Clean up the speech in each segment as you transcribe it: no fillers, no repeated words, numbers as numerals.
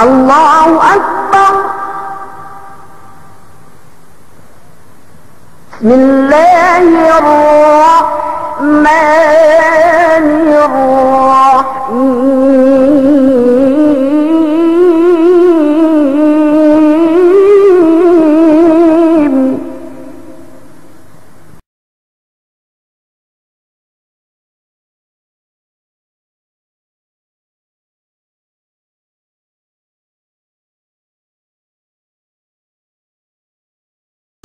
الله أكبر. بسم الله الرحمن الرحيم.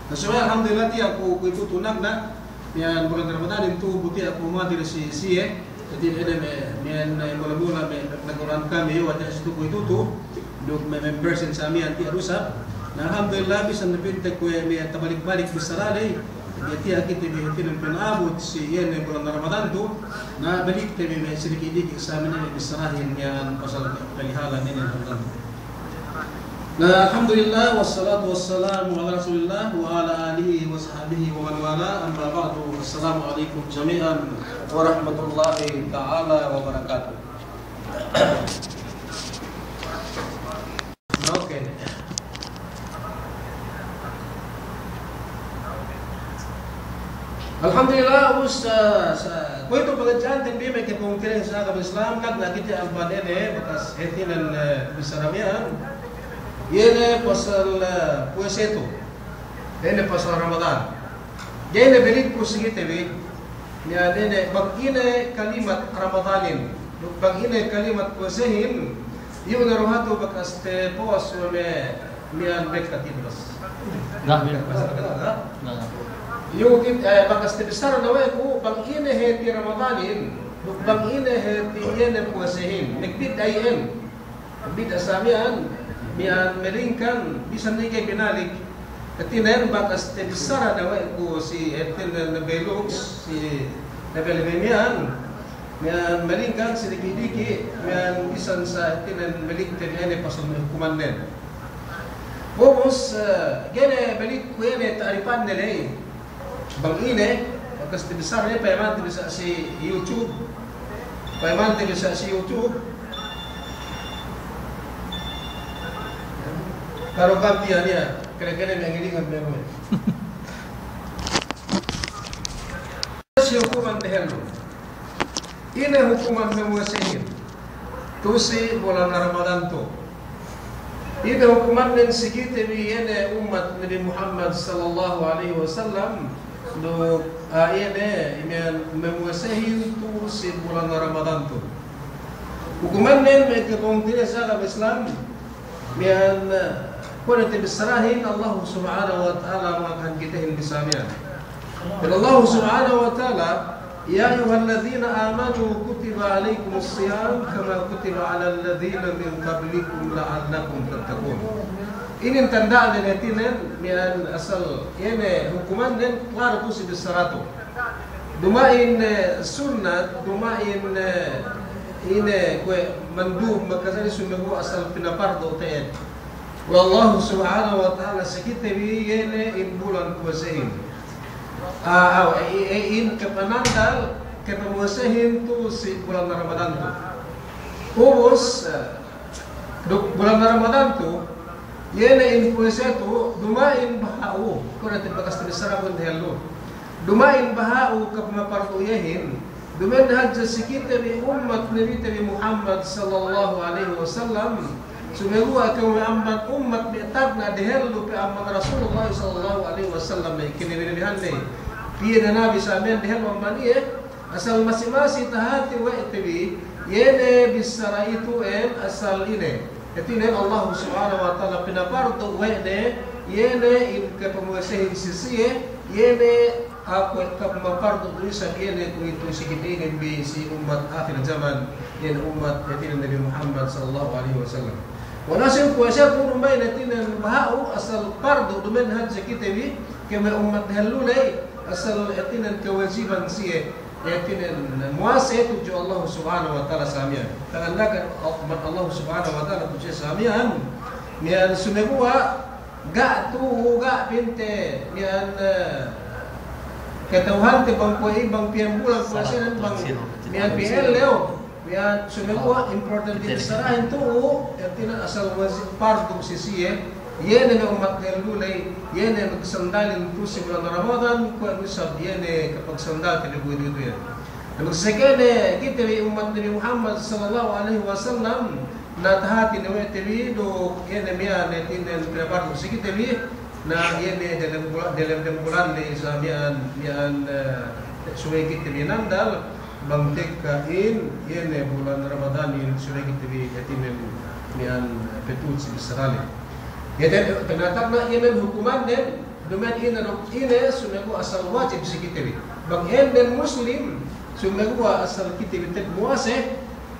Sesuai alhamdulillah ti aku itu tunak na yang bulan Ramadan itu buti aku mati si jadi ada yang mula-mula naguran kami wajah situ itu tuh duk members sa amin ti arusap na alhamdulillah bisa napintek ko may tabalik-balik bisara day jadi kita di film penabot si yan bulan Ramadan tuh na balik kami may sedikit sa amin na bisarahin yan pasal palihalan ini Ramadan. Nah, alhamdulillah wassalatu wassalamu ala rasulillah wa ala alihi wa sahbihi wa man wala amma ba'du. Assalamualaikum jami'an warahmatullahi ta'ala wabarakatuh. Oke. Alhamdulillah ko itu pengajian tembi may kepungkiran sa agama Islam na kita albanene bekas hetinan bisaramian. Ini pasal puasa itu, ini pasal Ramadan. Jadi berit puasa kita ni, ini bang ini kalimat Ramadanin, bang ini kalimat puasahin, yung naruhatu bakas te puas mian bekat ibas. Yung bakas te besar nawe ko bang ini heti Ramadanin, bang ini heti ini puasahin, nagbid ayin, nagbid asamian. Mian meringkan bisa nigay binalik katinayan bakas te bisara daw ko si etin na belux si nabelimian mian meringkan sedikit-dikit mian bisan sa etin na melikten ene pasal kumanen bos gene belik ko ene taaripan nilay bang ine bakas te bisara ne payaman te bisa si YouTube payaman te bisa si YouTube. Kalau kami ya, kira-kira yang ini kan memang. Si hukuman dahulu. Ini hukuman memuasihir. Tu si bulan Ramadan tu. Ini hukuman yang segitu ini umat Nabi Muhammad sallallahu alaihi wasallam. Do ini memuasihir tu si bulan Ramadan tu. Hukuman yang mengkepungkiri sa Islam. Mian Kulit bisarahin Allah subhanahu wa ta'ala mengatakan kita bisamian. Dan Allah subhanahu wa ta'ala ya ayyuhalladzina amanu kutiba alaikumus siyam kama kutiba alal ladzina min qablikum la'allakum tattaqun. Ini tanda dan etinen mian asal ini hukuman dan kelar tu si bisaratu. Dumain sunnat dumain ini kue mandub makasari sunnah asal pinapardo ta'ed. Wallahu subhanahu wa ta'ala sakita biyene in bulan puasahin. In kepanandal kepamuasahin tu si bulan Ramadan tu. Ubus bulan Ramadan tu yene in puasa tu dumain bahau. Kau nanti bakas terbesar pun dahulu. Dumain bahau kepamapartuyahin. Dumain haja sakita bi umat Nabi Muhammad sallallahu alaihi wasallam. Sumegua kau ambat umat bitab na dehelu pe ambat Rasulullah sallallahu alaihi wasallam kini binihan ni. Piye na nabi sa amin dehelu ambani asal masing-masing tahati wa itibi yene bisara itu asal ini. Etine Allah subhanahu wa ta'ala pinaparto wa yene in kepemuasahin sisi yene aku kepemuaparto tulisan yene ku itu sikitinin bi si umat akhir zaman yene umat etine Nabi Muhammad sallallahu alaihi wasallam. Wanasin puasa pun rumbai natin ang bahao asal pardo dumen hadza kitabi kama umat halulay asal atin ang kewajiban siya atin ang muasa tuju Allah subhanahu wa ta'ala samian. Tangan umat Allah subhanahu wa ta'ala tuju samian niyan sumegua ga tu ga pinte niyan katauhan te bang kuai bang pian bulan puasa bang niyan PL leo Yan, sumegwa important din sarahin to, yatin asal wazir pardo sisiye, yan na umat ng lulay, yan na magsandalin to si bulan Ramadan, kung ano sab, yan kapag sandal, tinibuhin dito yan. Nagsasakin kita umat Nabi Muhammad sallallahu alaihi wasallam, natahati na wetiri do yan na miyan, yatin na pinapardo si kita na yan dalam bulan ni sa miyan suway kita nandal, bangtek kain yan bulan Ramadan yung suway kita yatin miyan petut si Israel. Yan tinatak na yan hukuman din, duman ina sumago asal wajib si kita. Bang yan din Muslim sumago asal kita bitet muase,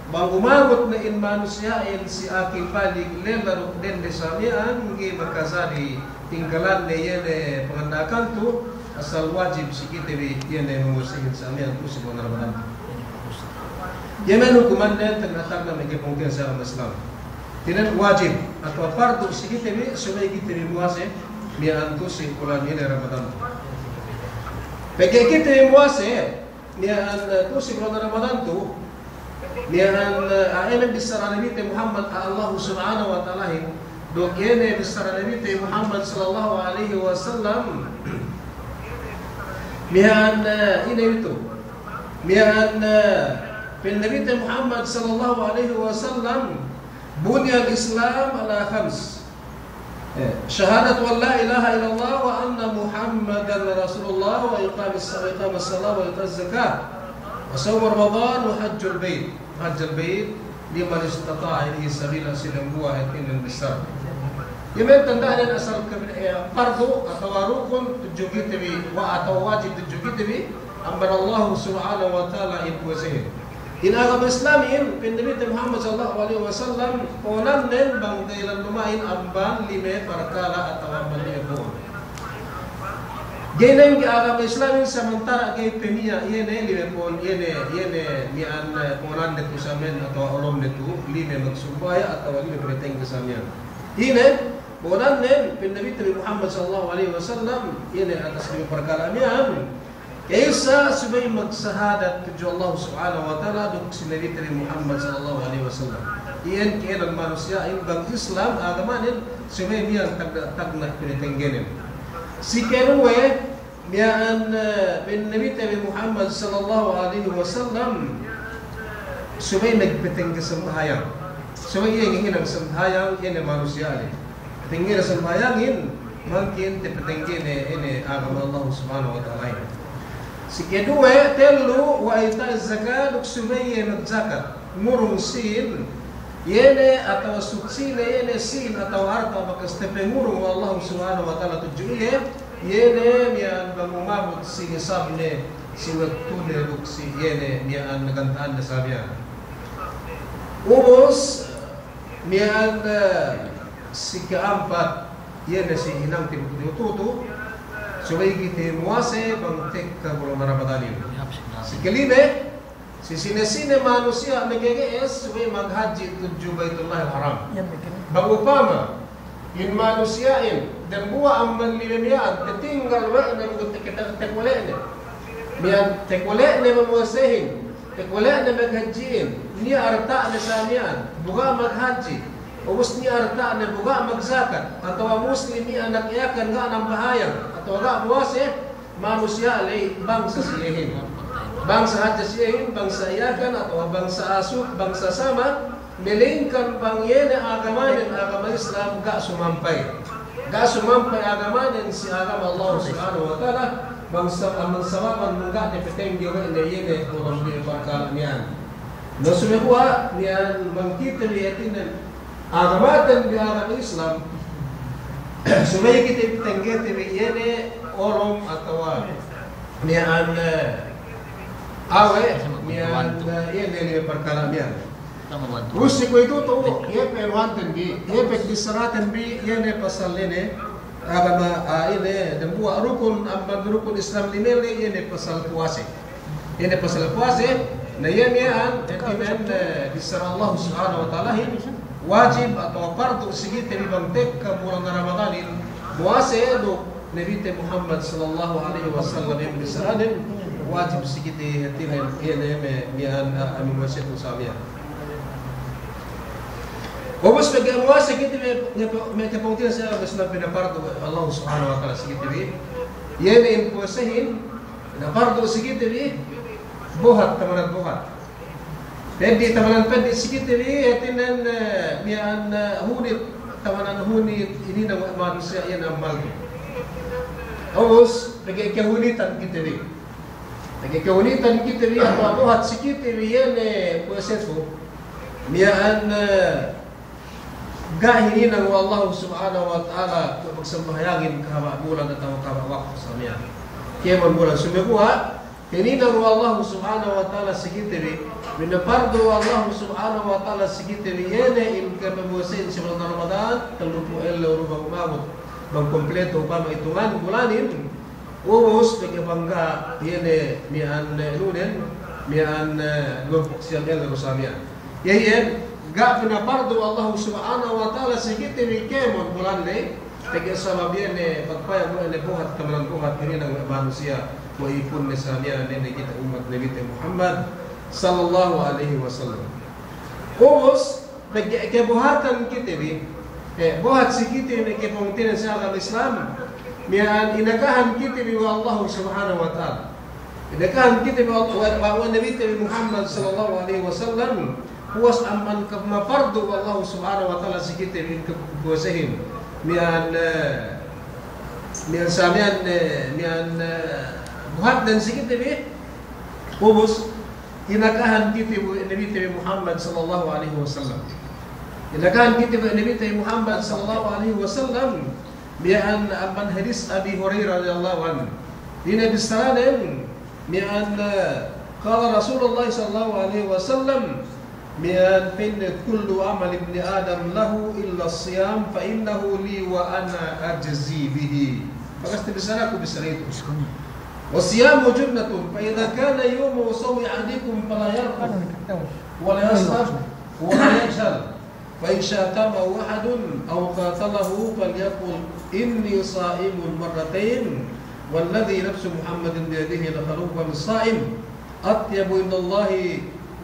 bang umagot na in manusia yan si aking palig lelarok din de samian ngi magkasadi tinggalan na yan pangandakan to asal wajib si kita yan mumusihin samian to si bulan Ramadan. Yan hukuman din tinatak na may kipungkin sa Islam. Tinan wajib atau fardu si kita supaya kita muase mian to si bulan ini Ramadan. Pagka kita muase mian to si bulan Ramadan to mian aemen bisara Nabi Muhammad Allah Subhanahu wa taala dok yene bisara Nabi Muhammad sallallahu alaihi wasallam mian ini itu mian bin Nabi Muhammad sallallahu alaihi wasallam bunya al-Islam ala khams syahadat wa la ilaha illallah wa anna Muhammadan Rasulullah wa iqamis salat wa itaz zakah wa shaum Ramadan wa hajjul bait liman istata'a ilayhi sabila silang buah yatin besar. Yaman tandaan asal fardu atau rukun tujuh kita wa atau wajib tujuh kita ambar Allah subhanahu wa ta'ala ipuasin. In agama Islamin, Nabi Muhammad sallallahu alaihi wasallam konan nen bang dailan lumain amban lime perkara atau amban lime. Ganyan ke agama Islamin sementara kay pemia yene lime pon yene mian konan netu samen atau olom netu lime magsubaya atau lime preteng kesamyan. Ine konan nen Nabi Muhammad sallallahu alaihi wasallam yene atas lime perkara mian. Kaisa subay magsahadat tujuh Allah subhanahu wa ta'ala duk si Nabi Muhammad sallallahu alaihi wasallam. Iyan kiyan ang manusia bang Islam agamanin subay miyang tagnak pinitenggenin. Si Keruwe miyaan bin Nabi Muhammad sallallahu alaihi wasallam subay nagpiteng kasamahayang. Subay iyan ang samahayang iyan ang manusia. Tingin ang samahayangin mangkin tipitenggen ini agama Allah subhanahu wa ta'ala. Si kedua telu wa ita zakat uksubay magzakat murung sin yene atau suksine yene sin atau harta makastepe murung Allah subhanahu wa ta'ala tujuye yene mian bangumabot si nisabne si waktune duksi yene mian nagantaan na sabiyan ubos mian si keempat yene si hinang tibututu supaya kita muase bangtek ke bulan Ramadan ini. Si kelima, si sine manusia ngeges supaya maghaji tujuh Baitullah Haram. Bang upama, in manusiain dan buah amman limian tertinggal wa na tekwale ne. Mian tekwale ne memuasehin, tekwale ne maghajiin. Ni arta na samian, buka maghaji. Ubus ni arta na buka magzakat atau muslim ni anak iyakan nga ng bahayang atau nga buwase manusia alay bangsa siyahin bangsa hadja siyahin bangsa iyakan atau bangsa asuk bangsa sama melingkan bang yene agamanin agama Islam ga sumampay agamanin si agama Allah subhanahu wa ta'ala bangsa amang sawaman mga depeteng diwa ina yene kurang di bakal niyan no sumikuha niyan bangkita niyatin agamatan di agama Islam supaya kita tenggete yene olom atau nian awe nian yene le perkara nian Rusi ko itu to yepe wanten bi yepe disaraten bi yene pasal lene agama ine dan buah rukun amban rukun Islam limele yene pasal puase na yene an iman disara Allah subhanahu wa ta'ala wajib atau fardu sige tani bangtek ka bulan Ramadanin muase do Nabi Muhammad sallallahu alaihi wasallam yang disaraden wajib sikiti hatirin ene mian ami masjid usamia. Wabus bagi amuasa kita me kepontian saya besna pinapardo Allah Subhanahu wa taala sikiti bi. Yene imposahin na pardo sikiti bi buhat tamanan buhat. Pedi tamanan pedi sikiti bi atinan mian hunit tamanan hunit ini na manusia yan amal. Wabus bagi kehunitan kita bi. Bagi kehunitan kita bi buhat sikiti bi yene posefu mian gahinin ng Allah Subhanahu wa taala kung magsambayangin kahababulan at kahawak sa miya. Kaya bulan sumibuha, hinin ng Allah Subhanahu wa taala sigitiri, minapardo Allah Subhanahu wa taala sigitiri, yene in kapabusin sa bulan Ramadan, talupo elo rubang umabot, bang kompleto pa maitungan bulanin, ubos, nagkabangga, yene miyan lunen, miyan lumpok siyang elo sa miya. Yayin, ga pinapardo Allah Subhanahu wa taala sigiti mi kemon bulan ni tege sama biene pagpaya mo ne buhat kamalan buhat ini ng manusia wa ipun ni sa niya ni kita umat Nabi Muhammad sallallahu alaihi wasallam. Ubos kebuhatan kita bi buhat sigiti ni kepongtinan sa Islam mian inagahan kita bi Allah Subhanahu wa taala. Inagahan kita bi wa Nabi Muhammad sallallahu alaihi wasallam puas aman kemapardo Allah Subhanahu wa taala sikite min kebuasahin mian samian mian buhat dan sikite bi ubus inagahan kita Nabi Muhammad sallallahu alaihi wasallam inagahan kita Nabi Muhammad sallallahu alaihi wasallam mian aman hadis Abi Hurairah radhiyallahu anhu dina bisalan mian qala Rasulullah sallallahu alaihi wasallam mian pinna kullu amal ibni Adam lahu illa siyam fa innahu li wa ana ajzi bihi. Pagkasti bisara ko bisara ito. Wa siyamu junnatun fa idza kana yawmu sawmi ahadikum fala yarqub wa la yasraf wa la yajhal fa in shatama ahadun aw qatalahu falyaqul inni sa'imun marratayn والذي نفس محمد بيده لخلوق من صائم أطيب عند الله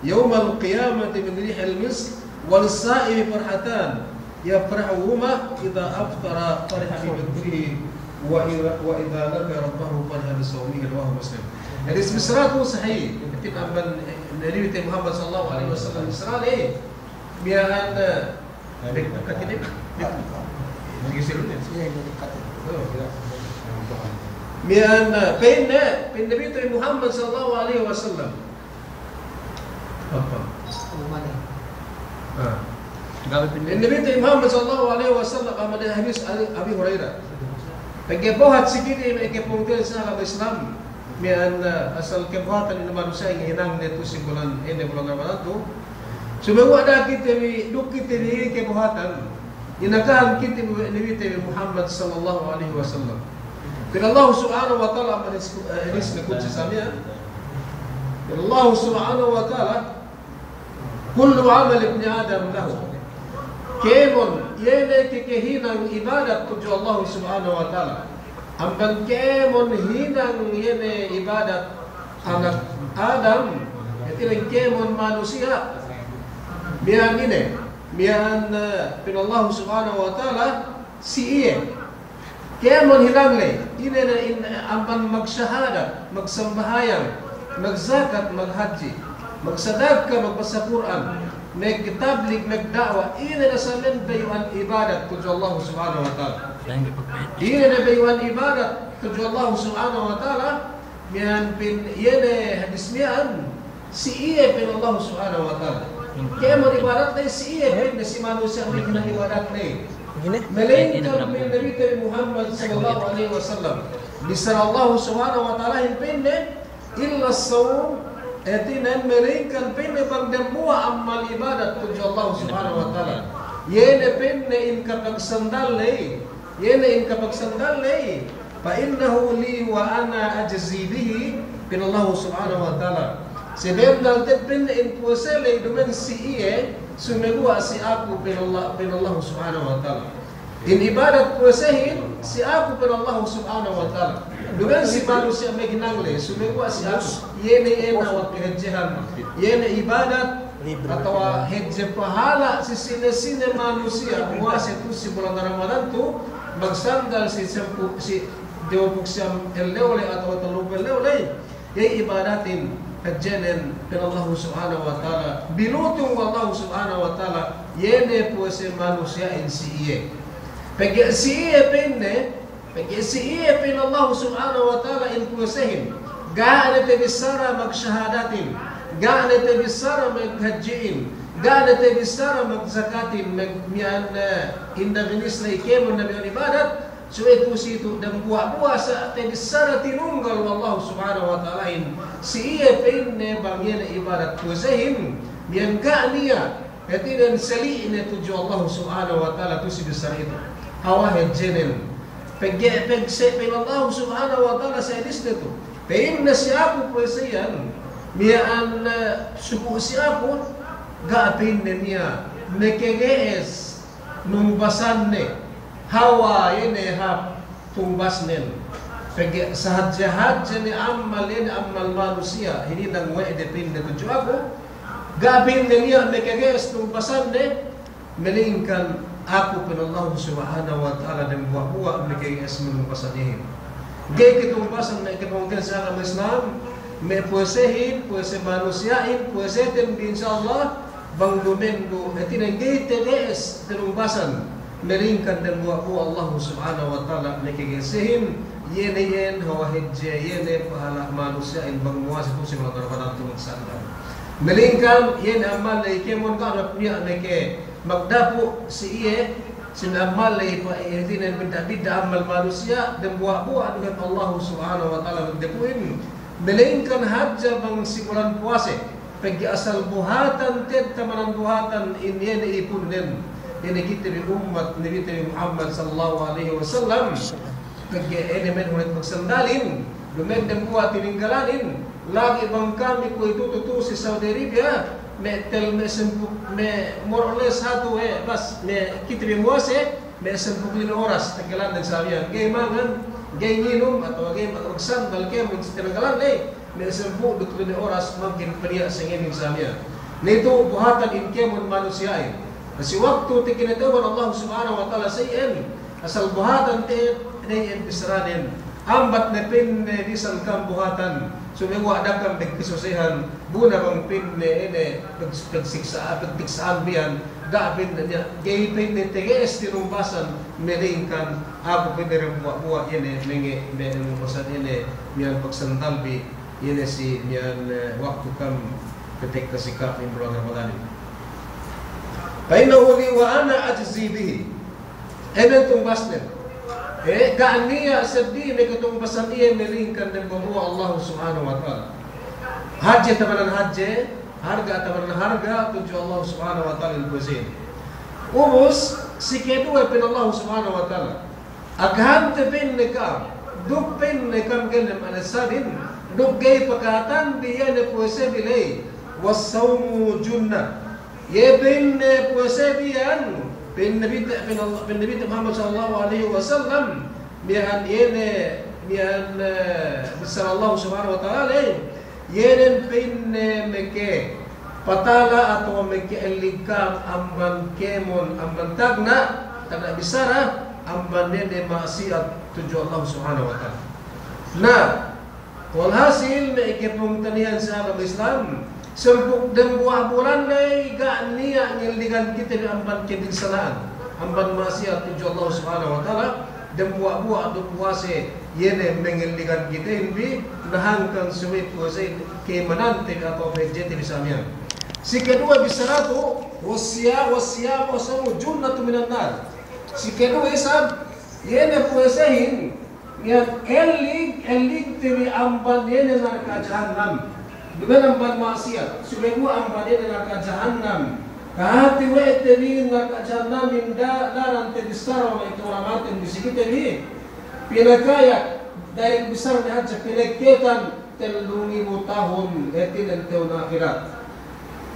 يوم القيامة من ريح المسك وللصائم فرحتان يفرحهما إذا أفطر فرح بفطره وإذا لقى ربه فرح بصومه رواه مسلم. Jadi Isra itu sahih. Ketika Nabi Muhammad sallallahu alaihi wasallam Isra ni biaran dekat ini. Biaran Nabi Muhammad sallallahu alaihi wasallam Nabi Muhammad sallallahu alaihi wasallam amade hadis Abi Hurairah. Pagkabuhat sikiti may kepungtil sa Islam mian asal kebuhatan ni manusia yang hinang neto simbolan ini bulan Ramadan tu. Sumawa ada kita mi dukit ni kebuhatan. Inakahan kita Nabi Muhammad sallallahu alaihi wasallam. Bila Allah Subhanahu wa taala hadis kutsi samia. Allah Subhanahu wa taala kullu amal ibni Adam lahu kemon yene kehinang ibadat tuju Allah Subhanahu wa taala amban kemon hinang yene ibadat anak Adam itilang kemon manusia mian ini mian pin Allah Subhanahu wa taala si iye kemon hinang le ine na amban magsyahadat magsambahayan magzakat maghaji magsadag ka, magbasa Quran, magtablig, magda'wa, ina na sa men bayuan ibadat kujo Allah Subhanahu wa ta'ala. Ina na bayuan ibadat kujo Allah Subhanahu wa ta'ala, miyan pin, yene hadis miyan, si iye pin Allah Subhanahu wa ta'ala. Kaya mo ibadat na si iye pin, na si manusia may kinang ibadat na eh. Malingkan min Nabi Muhammad sallallahu alaihi wasallam. Bisar Allah Subhanahu wa ta'ala hin illa sawm etinan mereka pinne pagdemua amal ibadat tuju Allah Subhanahu wa taala. Yene pinne in kapagsandal fa innahu li wa ana ajzi bihi pin Allah Subhanahu wa taala. Sebab daltet pinne in puasele dumen si iye sumegua si aku pin Allah Subhanahu wa taala. In ibadat puasahin si aku pada Allah subhanahu wa ta'ala. Dengan si manusia may ginangle, sumengwa si aku. Yene wag kehedjehan. Yene ibadat atau hedje pahala si sine manusia. Puasa itu si bulan Ramadan tu magsandal si sempu si dewapuk siyam elleole atau talupelleole. Yay ibadatin hejjenen pada Allah subhanahu wa ta'ala. Binutung Allah subhanahu wa ta'ala. Yene puasa manusia in si iye. Pagi si pin Allah subhanahu wa ta'ala in puasahin. Gaano te bisara magsyahadatin. Gaano te bisara maghajjiin. Gaano te bisara magzakatin. Miyan inda binis na ikemon na miyan ibadat. So ito situ dan buah-buah sa te bisara tinunggal Allah subhanahu wa ta'ala in. Si pin bangyan ibadat puasahin. Miyan gaaniya. Iti dan saliin ito jo Allah subhanahu wa ta'ala tu si bisara ito. Hawahed jenen. Pag-sepin Allah subhanahu wa ta'ala sa edis nito. Pain na siya po po siyan. Miyaan suko siya po. Gaapin na niya. Mekegees. Nung basan ne. Hawa yun hap. Tumbas nen. Sa hadja-hadja ni amal yun amal manusia. Hindi nang edepin na tudyo ako. Gaapin na niya. Mekegees nung basan ne. Melingkan aku pada Allah subhanahu wa ta'ala dan buah-buah mereka asmin pasanihin. Gaya ketumbasan na ikatungkan sa agama Islam, may puasehin, puase manusiain, puasetin insyaAllah, bang domingo, iti na gaya teges ketumbasan, meringkan dan buah-buah Allah subhanahu wa ta'ala mereka asihin, yen hawahidje, yen pahala manusiain, bang muas itu si mga karapanan tumang sandal. Meringkan, yen amal na ikemon karap niya mereka magdapo si iye sinamal ay paitinan bida amal manusia dan buah-buah dengan Allah subhanahu wa ta'ala magdapuin melingkan hadja bang simulan puase pagi asal buhatan ted tamanan buhatan ini ipun den ini kita di umat Nabi Muhammad sallallahu alaihi wasallam pagi ini men magsandalin dumen dan buat tininggalalin lagi bang kami ko itututu si Saudi Arabia me sempuk me more or less satu bas me kita bimuase me sempuk 5 oras tenggelam dan sabian gay mangan gay minum atau gay magsam balke tenggelam me sempuk 2 oras makin peria sengin sabian nito buhatan inkemun manusia kasi waktu tikinatuban Allah subhanahu wa ta'ala sayen asal buhatan te dayen bisranin ambat na pin bisan kam buhatan sumewa adakam pagkisusihan buna bang pinne ene pagsiksaan biyan gapin na niya gay pinne teges tinumbasan melingkan ako pinne rin buwa ene menge menumbasan ene miyan pagsantalbi ene si miyan waktu kam ketik kasikap in bulan Ramadan painahu li wa ana ajzi bihi ene tumbasnen kaaniya sedih may ketumbasan iya melingkan dan bahwa Allah subhanahu wa ta'ala haji tamanan haji harga tamanan harga tujuh Allah subhanahu wa ta'ala ilbusin ubus si kedua pin Allah subhanahu wa ta'ala aghan tepin nekam duk pin nekam genem anasadin duk gay pakatan biya ne puese bilay wassawmu junna ye pin ne puese biyan bin Nabi Muhammad sallallahu alaihi wasallam mian yene mian sallallahu subhanahu wa ta'ala yenen pin meke patala atau meke elikam amban kemon amban tagna bisara amban nene maksiat tuju Allah subhanahu wa ta'ala nah walhasil meke pungtanian sa agama Islam sempuk dan buah bulan lay gak niya ngildigan kita di amban kebinsanaan amban maksiat tuju Allah subhanahu wa ta'ala dan buah-buah atau puase yene mengildigan kita hindi nahangkan suwit puase kemanante atau vejete misalnya si kedua bisaratu wasya wasamu junnatu minan nar si kedua isab yene puasehin yang elig tiri amban yene neraka jahannam dengan amban maksiat subebu amban yene neraka jahannam kahati wa tiri neraka jahannam inda daran te disara wa itu ramatin bisikite ni pinakaya dari besar haja pineketan 3,000 tahun etin ang teon akhirat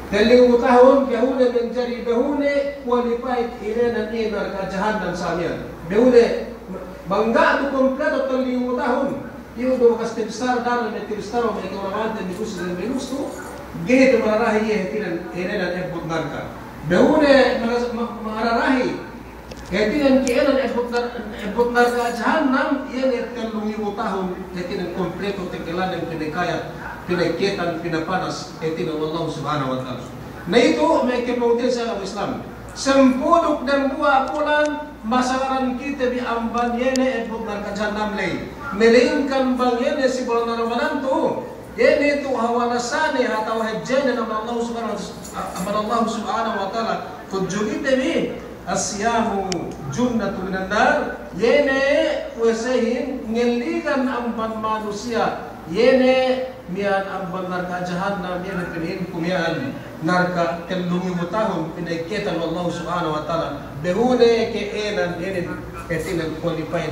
Teling tahun behune menjadi behune qualified irenan inar ka jahannam samian. Behune bangga du kompleto teling tahun. Iyo do kas tibsar dan me tibsar o me orang dan dikus dan benustu. Gitu mararahi hetinan irenan ebut narka. Behune mararahi hetinan kienan ebut narka jahannam iyan telung tahun hetinan kompleto tegelan dan pinakayat pinakitan, pinapanas, etin Allah subhanahu wa ta'ala. Na ito, may kipautin sa Islam. Sempudok dan 2 bulan, masaran kita di amban yene ebuk ng kajanam lay. Melingkan bang yene si bulan Ramadan to. Yene to hawalasane atau hajjana ng Allah subhanahu wa ta'ala. Kujugit demi, asyamu junnatu minan nar. Yene, wesehin, ngeligan amban manusia. Yene mian amban narka jahannam yene pinin kumian narka telungi mutahun pinaikitan Allah subhanahu wa ta'ala behune ke enan yene etinan qualified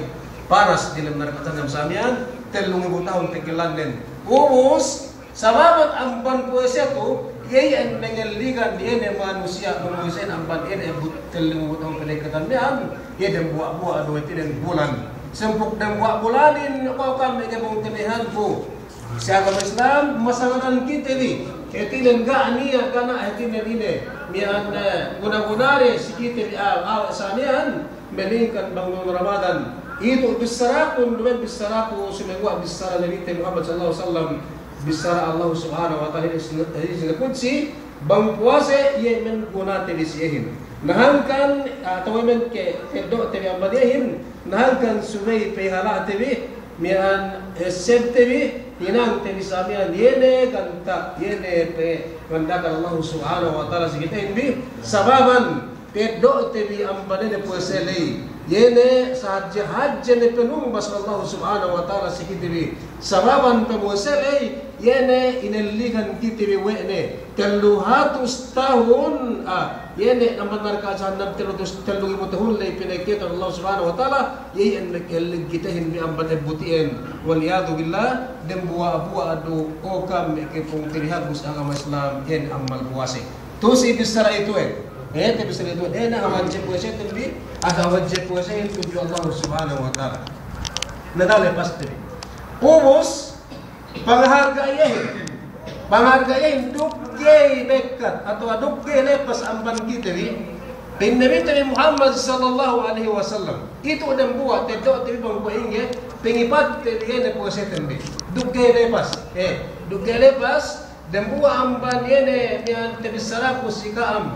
paras dalam narka jahannam samian telungi mutahun tegelanden umus sababat amban puasa tu yai an mengeligan yene manusia amban yene telungi mutahun pinaikitan mian yene buah-buah adu etinan bulan sempuk dan buat bulanin kau kan mengebong tenihan po. Siapa Islam masalah kita ni. Etilen gak niat kana etilen ini. Mian guna-gunare sikit sanian melingkan bangun Ramadan. Itu bisarakun duwen bisaraku sumegwa bisara Nabi Muhammad sallallahu alaihi wasallam bisara Allah subhanahu wa ta'ala ini kunci bang puasa ye men gunate disihin. Nahankan atau men ke do te ambadihin nahankan sumay pehala tv mian seb tv tinang tv samian yene kanta yene pe kandakan Allah subhanahu wa ta'ala sigitain bi sababan pe do tv ambadene puasa lay yene sahaj ne penung bas Allah subhanahu wa ta'ala sikitibi sababan pemuasa lay yene ineligan kitibi wene 300 tahun yene amanar ka jahannam 300 tahun lay pinakita Allah subhanahu wa ta'ala yey en gitahin bi ambade butien wal yadu billah dem buwa adu o kam ke pung tirihat mus agama Islam yen amal puase tu si bisara itu te bisara itu na wajib puasa tembi ada wajib puasa itu Allah subhanahu wa ta'ala nadale pasti pumus penghargaan dukye bekat atau dukye lepas amban kita ni Nabi Muhammad sallallahu alaihi wasallam itu dan buat tedok tapi bang buingge pengipat tedene puasa tembi dukye lepas dan buat amban yene yang tebisara kusikaam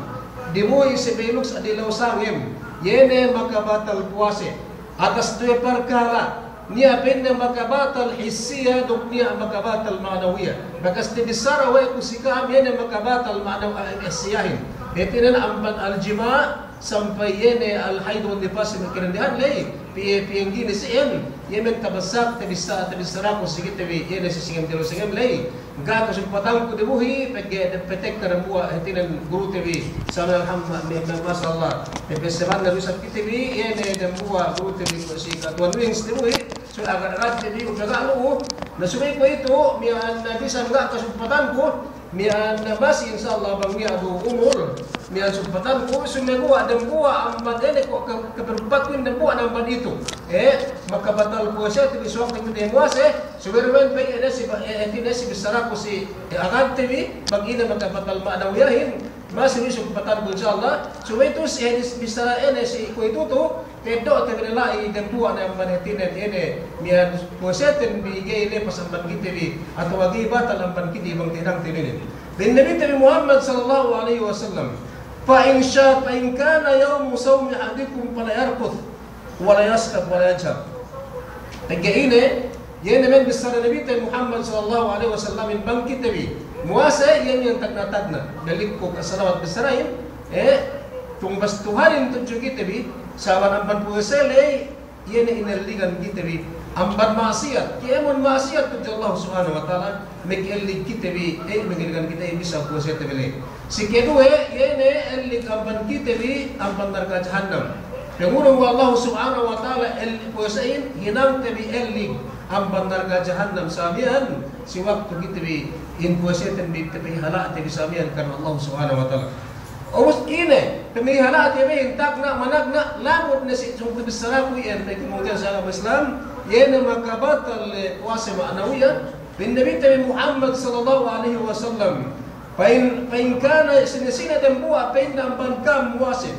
dimui sebelux adilaw sangem yene makabatal puasa atas 2 perkara niya pinna makabatal hissiya duk niya makabatal ma'nawiyah bakas tibisara wa kusikaam yene makabatal ma'nawiyah itinan amban aljima sampai yene alhaid wa nifas makirandihan lay piyeng gini siyan yemen tabasak tibisara kusikit yene sisingam tilo singam lay Gak kesempatan ku dibuhi petek terbuat hatinan guru TV sana alhamdulillah masallah pepeseban dari sabki TV ye ne dembuat guru TV ku si katuan wings dibuhi so agak TV udah lu na sumay ko itu mian bisa enggak kesempatan ku mian basi insyaallah bang dia adu umur mian kesempatan ku sumay ko dembuat ambat ene ko keberbat ku dembuat ambat itu maka batal puasa TV suang TV demuase suwerwen pe ene si bisara ko si agad TV bagina maka batal ma'nawiyahin masih bisa kesempatan ku insyaallah so itu si bisara ene si ko itu tu kedo TV lai dembuat na manetinet ene mian puasa bigay le pasamban TV atau wagi batal amban kiti bang tinang tininin bin Nabi Muhammad sallallahu alaihi wasallam fa in kana yawm sawmi ahadikum fala yarkuth wala yaskab wala yajhab tagaine yene men bisara Nabi Muhammad sallallahu alaihi wasallam in bangkit tabi muasa yang tagna dalik ko kasalawat bisarain tung bastuhanin tunjuki tabi sawan amban puasa lay yene inaligan kitabi amban maksiat kiamun maksiat tu Allah subhanahu wa ta'ala mekelli kitabi mengeligan kita bisa puasa tabi si kedua yene elik amban kitabi amban neraka jahannam Pengurung Allah subhanahu wa ta'ala puasain hinang tabi elik amban narga jahannam samian si waktu kita bi inpuasetan bi tepihala te bi samian karena Allah Subhanahu wa taala. Awas ini pemihala te bi intak na managna lamut na si sumpu bisara ku yan pe kemudian sa Islam yana makabatal wasi ma'nawiyah bin Nabi Muhammad sallallahu alaihi wasallam. Pain kana sinisina dan buah pain amban kam muasib.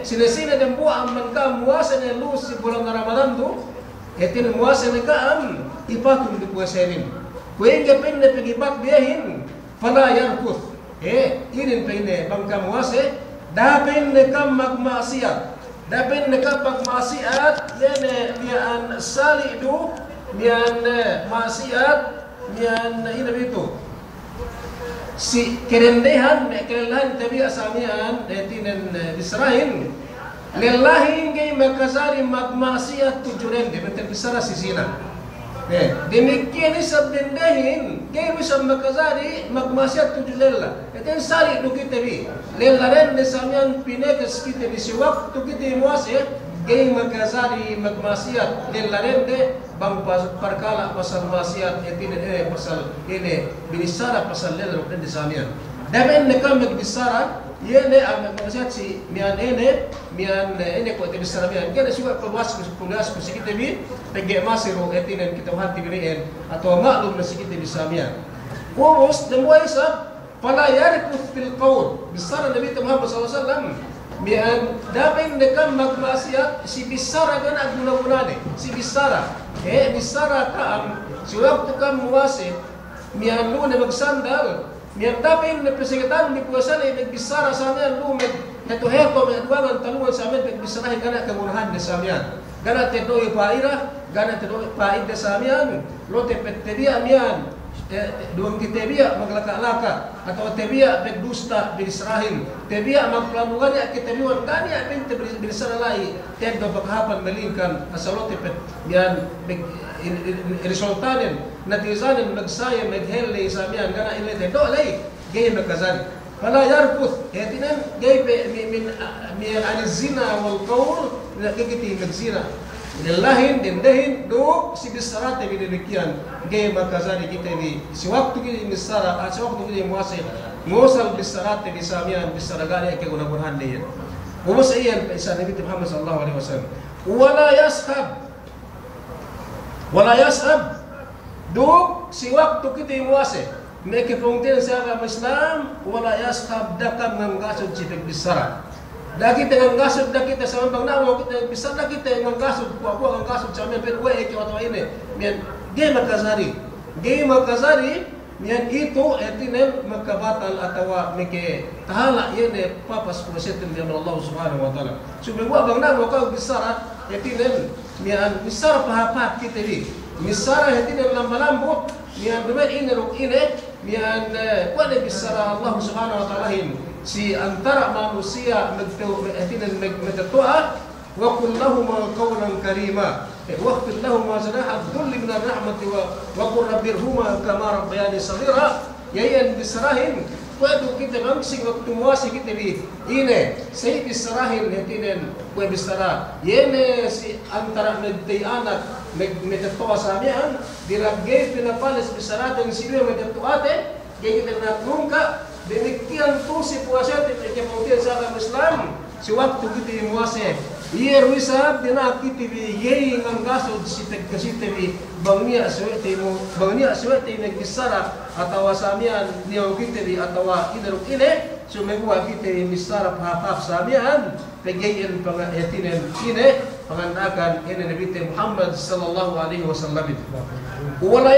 Sinisina dan buah amban kam muasib na lus si bulan Ramadan tu. Etin muasib ka am ipatum di puasenin. Kuing ka pain na pagibat biyahin fala yarkuth. Inin pain bangka muasib da pain kam magmaasiyat. Da pain kam magmaasiyat yan mian salidu mian maasiyat mian inabito. Si kerendahan, kelelahan tabi asamian tinan bisrahin lillahi ngay makasari magmaasiyat tujuren di betul bisara sisina. Demikian isab dendahin ngay bisa makasari magmaasiyat tujulella. Ito sari do kita bi lellaren de samian pinegas kita bi si waktu kita muasir ngay makasari magmaasiyat lellaren de bang perkala pasal maksiat etine pasal ini binisara pasal lelo dan disamian. Damen nekam binisara yene am maksiat si mian ini ko bisara mian kena suka pewas ku sikit bi pege masiro etine kita hati berian atau maklum na sikit bisamian. Urus demoi sa fala yarikuf fil qaul bisara Nabi Muhammad sallallahu alaihi wasallam mian damen nekam maksiat si bisara kana guna-gunane si bisara bisara kaam si waktu kam muwasib mian lu ne magsandal mian tapin ne pesegetan di puasan ne bisara samian lu med neto heko med duangan talungan samian med bisara kana kemunahan de samian gana te doi paira gana te doi paida samian lo te petebia mian duang kitebia maglaka-laka atau tebia berdusta bilisrahin tebia magplanuan ya kitebiwan kani ya binte bilisara lai teg do paghapan melingkan asalote pet yan resultanen natizanen magsaya medhelle samian gana ile te do lai gay magkazali fala yarkuth etinan gay min anizina wal qawl nakikiti magzina lillahin dendahin do si bisara te bidelikian gay makazari kita ni si waktu kita bisara si waktu kita muasir ngosal bisara te bisamian bisara gani ke guna-gunahan niyan umus iyan sa Nabi Muhammad sallallahu alaihi wasallam wala yashab do si waktu kita muasir meke pungtin sa agama Islam wala yashab dakam ngangasod si bisara daki dengan gasud daki kita sama bang nawo kita bisa daki kita dengan gasud kuah gasud sama pet we ke atau ini mian game makazari mian itu etinen makabatal atau meke tahala yene papas prosetin dengan Allah Subhanahu wa taala supaya gua bang nawo kau bisa etinen mian bisa pahap kita di misara etinen lambalambo mian bemer ini ruk ini mian kuat bisa Allah Subhanahu wa taala si antara manusia megtatu'a wa qul lahum qawlan karima wa qul lahum zanaha dhulli min ar-rahmati wa qul rabbirhuma kama rabbayani saghira yayan bisrahin wadu kita mangsing waktu muasi kita bi ini say bisrahin hetinen wa bisra yene si antara medai anak megtatu'a samian diragay pinapalis bisratan sibe megtatu'ate kaya kita nagungka demikian tu si puasa kemudian sahabat Islam si waktu kita muasib iya ruisab dina kita bi yei ngangasod si tegkasite bi bangnia suwete nagisara atau samian niyo kita bi atau idaruk ini sumegwa kita misara pahap samian pegayin pangayatinen ini pangandakan ini Nabi Muhammad sallallahu alaihi wasallam wala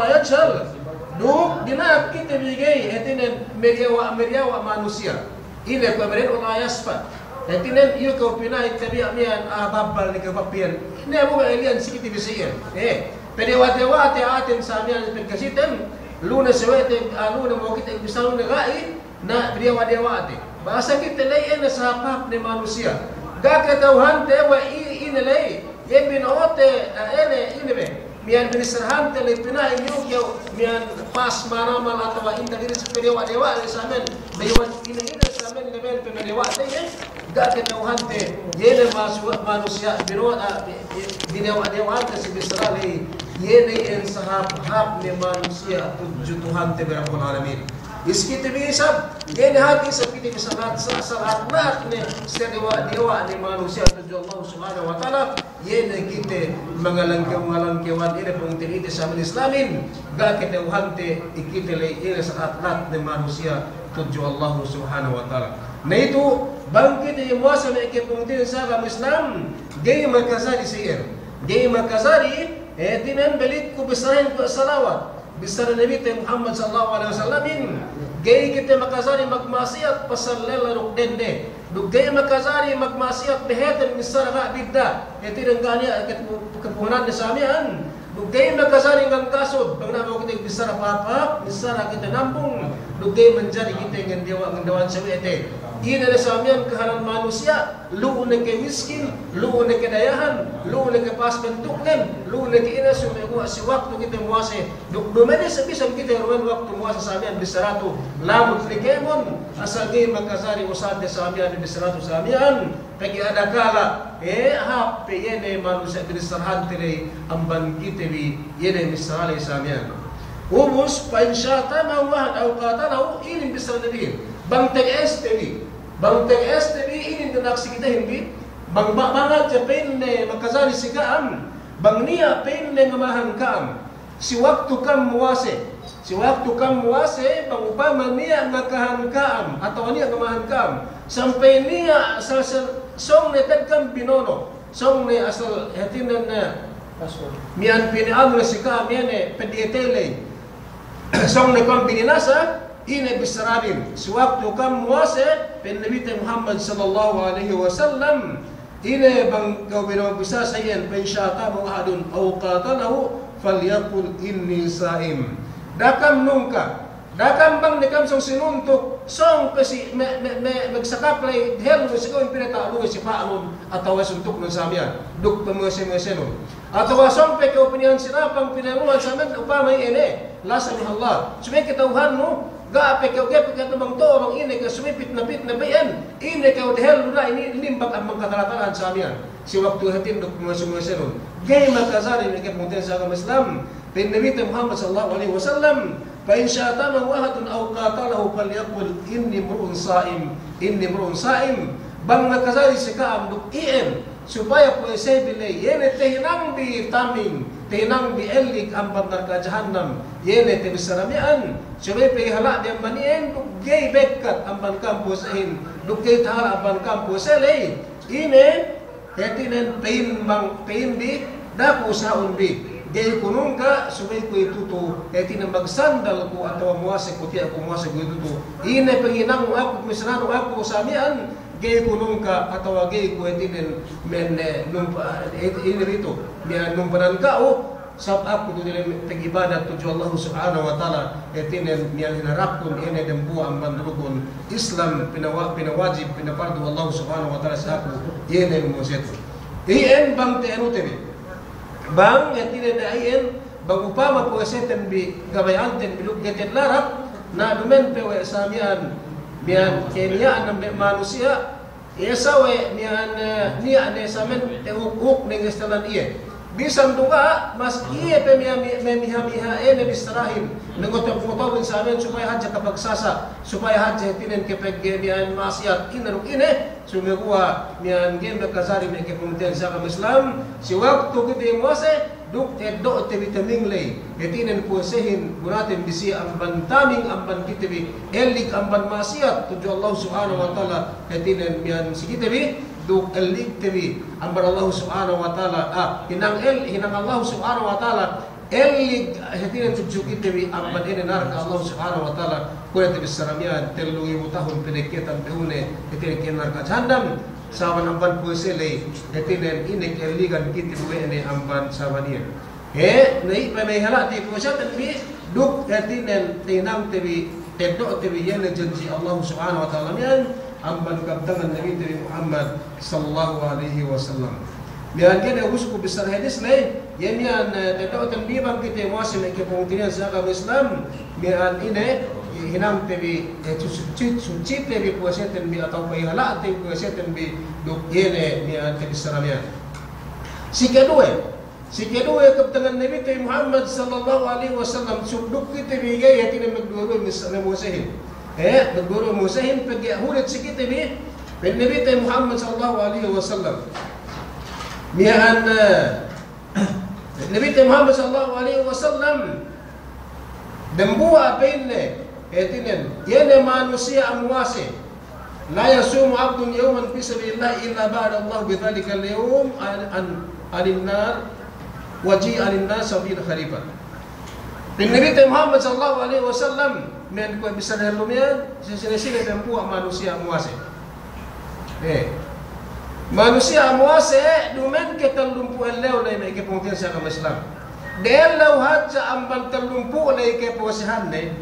yajhal duk dina kita bigay etinen meriawa manusia ile ko meren ona yasfa etinen iyo ko pinay tabiya mian babal ni kapapian ne mo elian sikiti bisiyan pedewa aten samian perkasitan luna sewete luna mo kita bisalu negai na dewa ate bahasa kita lay na sa hap ni manusia gakatauhan te wa inelay yebin ote inebe mian binisrahan tele pinay yung mian pas manamal atau inda diri sa dewa le samen dewa ina samen level pe dewa te gak ketauhante yene manusia dinawa-nawante si Bisrali yene en sahab ni manusia tujutuhante berabbul alamin. Iski tibisab yene hati sa piti salat ni sa dewa ni manusia tuju Allah subhanahu wa ta'ala yene kite mangalangkewan ine pong tiniti sa Islamin gak ketauhante ikite lay ine salat ni manusia tuju Allah subhanahu wa ta'ala. Na itu bangkit yung wasa na ikipungtin sa agam Islam gay magkasari siya gay magkasari tinan balik ko bisahin ko salawat bisara Nabi Muhammad sallallahu alaihi wasallam gay kita magkasari magmasiyat pasal lerok dende gay magkasari magmasiyat beheten bisara ka bidda tinan gani kepunan sa amihan Dugay magkasari ng kasod, pag nabaw kita bisara papa, bisara kita nampung, dugay menjadi kita ng dewan sa wete. Ina na sa amin kahanan manusia, luon na kay miskin, luon na kay dayahan, luon na kay paspentuknen, luon na kay ina sumagawa si waktu kita muwase. Dumene sa bisang kita ruwan waktu muwase sa amin bisarato, lamot ni kemon, asal gay magkasari usade sa amin bisarato sa amin. Pagi ada kala, hape yene manusia bisarahan tiri amban kita yene misali sa amin. Umus pa insyata mawahad au qatalahu ini bisara nabi. Bangteng STV ini naksi kita hindi bang bangat ja penne makazali sigaam bang niya penne ngamahan kaam si waktu kam muwase bang upama niya ngakahan kaam atau niya ngamahan kaam sampai niya asal song ne tagkam binono song ne asal hatinan na mian pinian na si kaam yene pedietele song ne kam bininasa ini bisarabin sewaktu kam muase pen Nabi Muhammad sallallahu alaihi wasallam ini bang kau bisa sayen pen syata muhadun au qatalahu falyaqul inni saim dakam nungka dakam bang dekam song sinuntuk song pesi magsakaplay hel mo sigo impireta alu si paalon atau suntuk nun samyan duk pemese-mesenon atau song pe kau pinihan sinapang pinaruan samen upama ene lasa ni Allah supaya ketauhan no gape kau bang to bang ini ke sumipit na bayan ini kau dehel na ini limbak ang magkatalataan sa amin si waktu hatin dok masumasenon gay magkasari ni kepunten sa agama Islam bin Nabi Muhammad sallallahu alaihi wasallam fa in syatama wahadun aw qatalahu falyaqul inni mur'un saim bang magkasari si kaam dok supaya puese bilay yene tehinang bi taming tinang bi elik ang bandar jahannam yene te bisaramian supaya pihala di ambanien gay bekat ang kampus in dugay tahala ang kampus lay ine hetinen pain bi dapo saon bi gay kunung ka supaya ko ituto hetinen magsandal ko atau muase ko tiya ko muase ko ituto ine panginang ako misrano ako samian gay kunung ka atau gay ko etinen men ini rito mian numbaran ka sab aku tu dalam ibadat tuju Allah subhanahu wa ta'ala etinen mian hinarapun ene dembu ang bandrukun Islam pinawajib pinapardu Allah subhanahu wa ta'ala sa aku ene museto ien bang teenu tebe bang etinen ien bang upama po eseten bi gabayanten bilug geten larap na dumen pewe samian mian kemiaan ng manusia esawe mian niya ne samen huk ning estalan iye bisan duga mas iye pe miha ene bisrahin nagotong sa amin supaya hadja kapagsasa supaya hadja tinen kepeg mian maksiat inaruk ine sumegua mian game kazari me kepunten sa Islam si waktu kita muase duk do te vitaming lay etinen puasehin gunatin bisi ang bantaming ang bankitebi elik ang banmasiat tuju Allah subhanahu wa ta'ala etinen mian sikitebi duk elik tebi ambar Allah subhanahu wa ta'ala hinang Allah subhanahu wa ta'ala elik etinen tuju kitebi ang banene narka Allah subhanahu wa ta'ala kuya tebi saramian telungi mutahun peneketan peune etinen kinarka jandam sawan amban puesele etinen inek eligan kiti buene amban sabania nei pa may hala ti puesa tanbi duk etinen tinang tebi tedok tebi yene janji Allah subhanahu wa ta'ala yan amban kabtangan Nabi Muhammad sallallahu alaihi wasallam mian kene usku besar hadis lay yan tedok tanbi bang kiti muasim ke pengtian sa agama Islam mian ine hinang tebi suci tebi puasa tebi atau paihala tebi puasa tebi duk yene ni tebi saramian. Si kedua kaptengan Nabi Muhammad sallallahu alaihi wasallam subduk kita bigay yatin magduro misalnya musahin. Magduro musahin pagi hulit si kita bi Nabi Muhammad sallallahu alaihi wasallam. Mian Nabi Muhammad sallallahu alaihi wasallam dembua pinne etinen yene manusia amwase la yasumu abdun yawman fi sabilillah illa ba'da Allah bidzalika al-yawm an-nar waji al-nas sabila khalifa. Nabi Muhammad sallallahu alaihi wasallam men ko bisa dalumian sila dembua manusia amwase. Manusia amwase dumen ke talumpu elew na may kepungtin sa Islam. Delaw hadja amban talumpu na ikepuasahan ne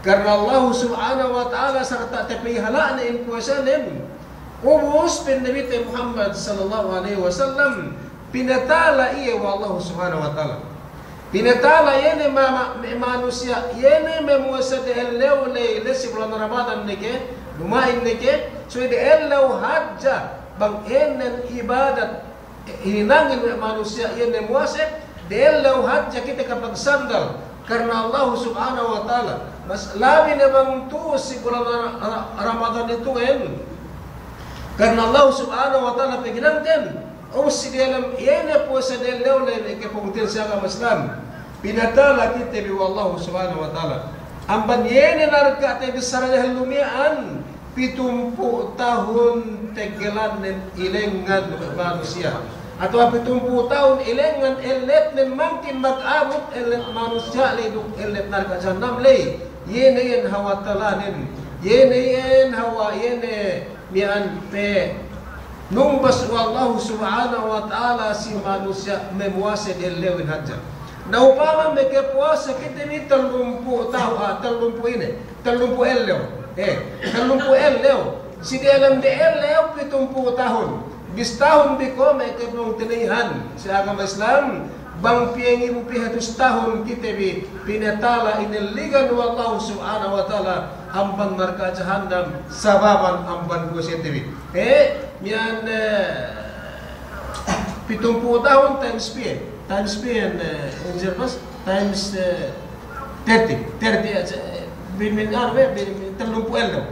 karena Allah subhanahu wa ta'ala serta tepihala na impuasanin ubus pin Nabi Muhammad sallallahu alaihi wasallam pinatala iya wa Allah subhanahu wa ta'ala pinatala yene manusia yene memuasa de elew na si bulan Ramadan neke lumain neke so de elew hadja bang enen ibadat hinangin manusia yene muasa delaw hadja kita kapag sandal karena Allah subhanahu wa ta'ala mas labi na bang tu si bulan Ramadan itu karena Allah subhanahu wa ta'ala peginangkan si dalam yene puasa delaw na ikapungtin sa Islam pinatala kita biwa Allah subhanahu wa ta'ala amban yene narka tayo bisaranya lumian 70 tahun tegelan ng ilengan manusia atau 70 tahun ilengan elet ng mangkin mag-abot elet manusia liduk elet narka jannam lay yene yan hawa talanin yene yan hawa yene mian pe nung basu Allah subhanahu wa ta'ala si manusia memuasa dilewin hadja na upama mekepuasa kita ni 30 tahun 30 ini 30 elew talumpu elew si dalam de elew 70 tahun bis tahun biko may kebong tinihan sa agama Islam bang piyengi mo 100 tahun kita bi pinatala iniligan wa Allah subhanahu wa ta'ala amban marka jahannam sababan amban ko siya tibi yan 70 tahun times P times 30 bin arbe bin talumpu elew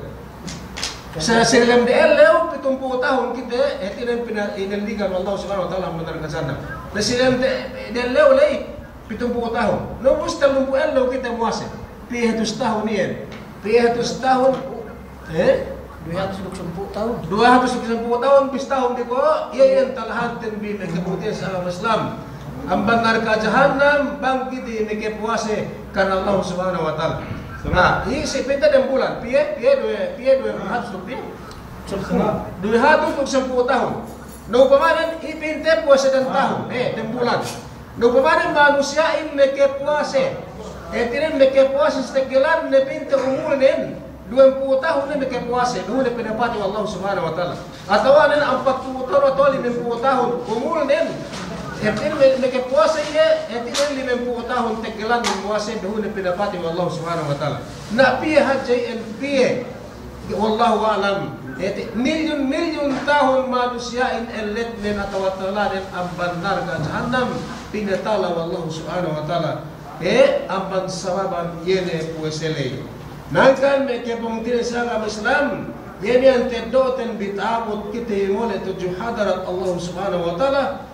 sa silam de elew 70 tahun kita etinan pinaligan Allah subhanahu wa ta'ala menarkan sana na silam de elew lay 70 tahun no bus talumpu elew kita muasa 100 tahun yan 100 tahun 210 tahun 210 tahun bis tahun di ko yan talahantin bi nagkabutin sa Islam ang banar ka jahannam bang kiti nagkapuase karena Allah subhanahu wa ta'ala. Nah, ini sepeda dan bulan, pie 200 rupiah. 210 tahun. No pamanin ipinte puasa dan tahun, dan bulan. No pamanin manusiain mekepuase. Tinan mekepuase setegelan nepinte umulin 20 tahun na mekepuase, doon na pinapati Allah subhanahu wa ta'ala. Atawanin ang 40 tahun atau 50 tahun umulin. Etin mekepuasa iya, etin 50 tahun tegelan memuasa doon na pinapati Allah subhanahu wa ta'ala. Na piye hajay en piye, wallahu alam. Milyon tahun manusiain elet nen atau watalanin ang bandar ka jahannam pinatala wallahu subhanahu wa ta'ala. Amban sababan yene puesele. Nangkan mekepong tinasa agama Islam, yene ang tedoten bitabot kita ngole tujuh hadarat Allah subhanahu wa ta'ala.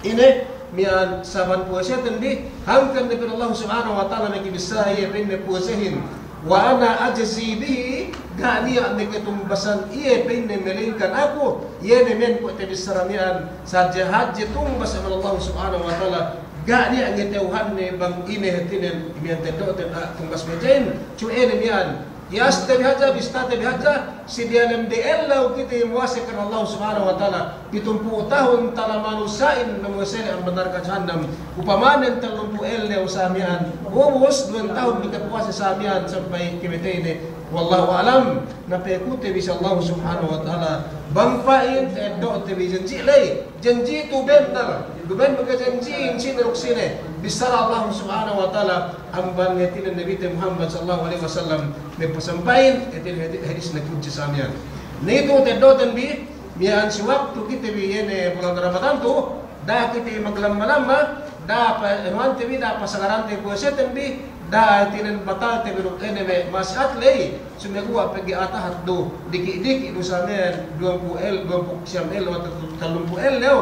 Ini mian saban puasa tendi hamkan dari Allah subhanahu wa ta'ala naki bisa ia pinne puasahin wa ana ajzi bihi gani an niketum basan ia pinne melingkan aku ia nemen ko te bisaramian saja haji tum basan Allah subhanahu wa ta'ala gani ang teuhan ne bang ini hetinen mian tedo ten tumbas mejain cu ene mian yas te bihaja bista te bihaja si dianem de ella kita muasa kan Allah subhanahu wa ta'ala 70 tahun tala manusain memuasai ang benar ka jahannam upamanen 30 ella usamian ubus 2 tahun kita puasa samian sampai kimite ini wallahu alam na pekute bisa Allah subhanahu wa ta'ala bangpain edo te bi janji lay janji tu bendal guben baga janji sin roksine bisara Allah subhanahu wa ta'ala amban yatin Nabi Muhammad sallallahu alaihi wasallam may pasampain yatin hadis na kudsi sa amin. Nito tedotan bi mian si waktu kita bi yene bulan Ramadan tu dah kita maglamma-lamma dah pa bi dah pasangarante puasetan bi dah tinen batal te beruk ene me masat lei sumegua pagi atah do diki-diki do sa amin 20L 20 atau 30L leo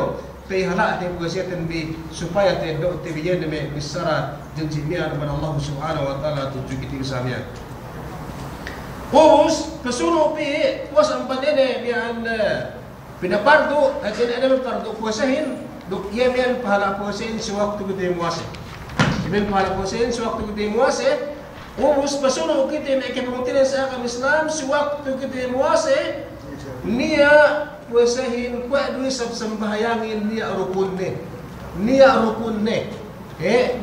pe hala te puasetan bi supaya te do te bi yene me bisara janji mian man Allah subhanahu wa ta'ala tuju kita sa amin. Pus kesuno pi puas ang panene mian pinapardo at hindi naman pardo puasahin duk iya mian pahala puasahin sa waktu kita muase. Iben pahala puasahin sa waktu kita muase. Pus pasuno kita may kapamutinan sa akam Islam sa waktu kita muase niya puasahin kwa dui sambayangin niya rukunne. Niya rukunne.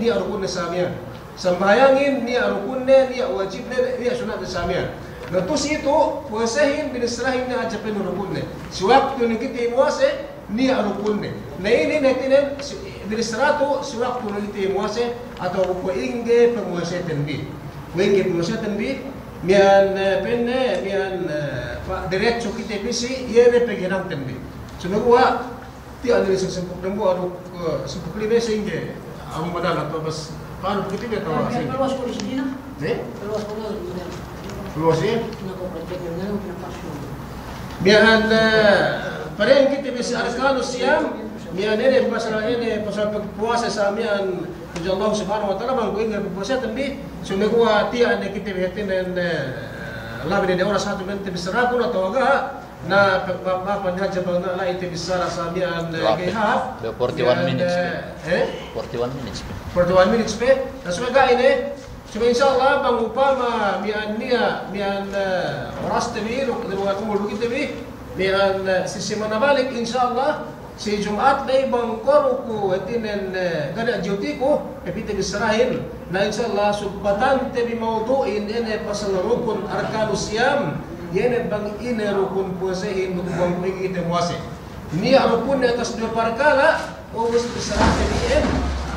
Niya rukunne sa amin. Sambayangin niya rukunne, niya wajib niya sunat sa amin. Natus itu puasahin binisrahin na ajapin rukunne. Si waktu ni kita imuase niya rukunne. Na ini natin binisrato si waktu ni kita imuase atau puinge penguasetan bi. Puinge penguasetan bi mian penne mian diretso kita bisi yene pegirang bi. Sumagwa ti ano sa sempuk nembo anu sempuk lime singge ang madal atau bas paano kita be tawa singge. Peluas ko di sini na. Peluas ko na. Luas ya? Mian pareng kita bisa arkanu siam mian ini pasal puasa sa mian puja Allah subhanahu wa ta'ala bang kuinga puasa tambi sumegua tia ane kita bihatin dan labi de ora satu mente bisara kuna toga na papa haja bang na ite bisara sa mian kehaf 41 minutes 41 minutes 41 minutes pe nasumega ini. So inshallah bang upama mian oras tabi lugar umur begitu tabi mian sisi mana balik inshallah si Jumat lay bang koruku etinen kada jutiku kapite bisrahin na inshallah subatan tabi mawduin ene pasal rukun arkanus siyam yene bang ine rukun puasahin bang kuigite muase ni rukun atas dua perkara ubus bisrah tabi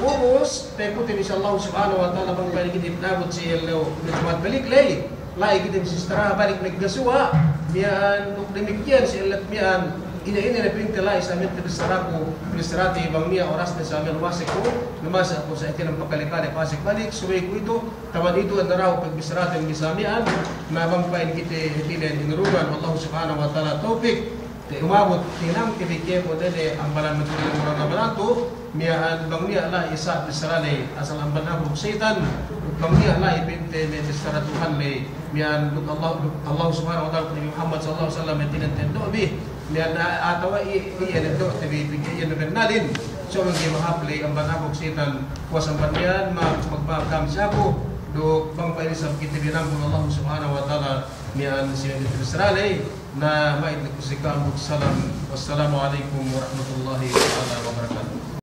Ubus, pekutin insyaAllah subhanahu wa ta'ala bang balik kita nabot siya leo Jumat balik lay lai kita sistra balik naggasua mian duk demikian siya lat mian ina na pintalay sa amin tabisara ko ministrati bang niya oras na sa amin wasik ko namasa ako sa itin ng pagkalikali pasik balik suway ko ito tawan ito ang naraw pagbisarati ng bisamian na bang pain kita hitinan inurugan Allah subhanahu wa ta'ala tawfik umabot tinang kibigye po dede ang balang natuloy ng mga nabalanto miyahan bang niya Allah isa bisarali asal ang banabog setan bang niya Allah ibinte may bisaratuhan lay miyahan Allah subhanahu wa ta'ala ni Muhammad sallallahu alaihi wasallam tinantendo bi miyahan atawa iyan ito tabi bigyan na bernalin so mga mahapli ang banabog setan kuwasang banyan magpapakam siya ko do bang painisang kita binambong Allah subhanahu wa ta'ala miyan siya bisarali na maitlik ko si Kamu. Wassalamualaikum warahmatullahi wabarakatuh.